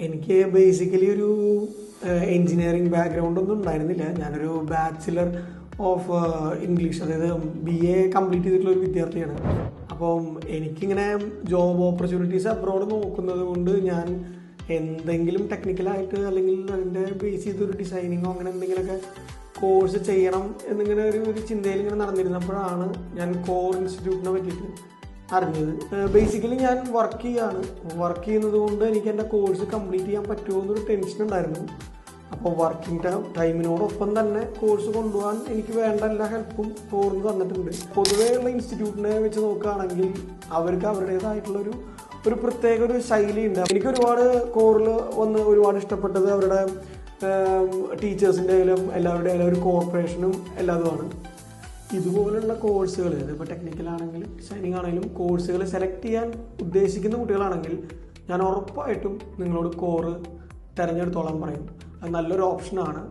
എനിക്ക് ബേസിക്കലി ഒരു engineering background ഒന്നും ഉണ്ടായിരുന്നില്ല. ഞാനൊരു ബാച്ചിലർ ഓഫ് ഇംഗ്ലീഷ്, അതായത് BA കംപ്ലീറ്റ് ചെയ്തിട്ടുള്ള ഒരു വിദ്യാർത്ഥിയാണ്. അപ്പം എനിക്കിങ്ങനെ ജോബ് ഓപ്പർച്യൂണിറ്റീസ് അബ്രോഡ് നോക്കുന്നത് കൊണ്ട് ഞാൻ എന്തെങ്കിലും ടെക്നിക്കലായിട്ട് അല്ലെങ്കിൽ അതിൻ്റെ ബേസ് ചെയ്തൊരു ഡിസൈനിങ്ങോ അങ്ങനെ എന്തെങ്കിലുമൊക്കെ കോഴ്സ് ചെയ്യണം എന്നിങ്ങനെ ഒരു ചിന്തയിൽ ഇങ്ങനെ നടന്നിരുന്നപ്പോഴാണ് ഞാൻ കോർ ഇൻസ്റ്റിറ്റ്യൂട്ടിനെ പറ്റിയിട്ട് അറിഞ്ഞത്. ബേസിക്കലി ഞാൻ വർക്ക് ചെയ്യുന്നത് കൊണ്ട് എനിക്ക് എൻ്റെ കോഴ്സ് കംപ്ലീറ്റ് ചെയ്യാൻ പറ്റുമോ എന്നൊരു ടെൻഷൻ ഉണ്ടായിരുന്നു. അപ്പോൾ വർക്കിംഗ് ടൈമിനോടൊപ്പം തന്നെ കോഴ്സ് കൊണ്ടുപോകാൻ എനിക്ക് വേണ്ട എല്ലാ ഹെൽപ്പും കോറിന് തന്നിട്ടുണ്ട്. പൊതുവേ ഉള്ള ഇൻസ്റ്റിറ്റ്യൂട്ടിനെ വെച്ച് നോക്കുകയാണെങ്കിൽ അവർക്ക് അവരുടേതായിട്ടുള്ളൊരു പ്രത്യേക ഒരു ശൈലിയുണ്ട്. എനിക്ക് കോറിൽ വന്ന് ഒരുപാട് ഇഷ്ടപ്പെട്ടത് അവരുടെ ടീച്ചേഴ്സിൻ്റെ ആയാലും എല്ലാവരുടെ ആയാലും ഒരു കോർപ്പറേഷനും എല്ലാതുമാണ്. ഇതുപോലുള്ള കോഴ്സുകൾ, ഇതിപ്പോൾ ടെക്നിക്കലാണെങ്കിലും ഡിസൈനിങ് ആണെങ്കിലും കോഴ്സുകൾ സെലക്ട് ചെയ്യാൻ ഉദ്ദേശിക്കുന്ന കുട്ടികളാണെങ്കിൽ ഞാൻ ഉറപ്പായിട്ടും നിങ്ങളോട് കോറ് തിരഞ്ഞെടുത്തോളാൻ പറയും. അത് നല്ലൊരു ഓപ്ഷനാണ്.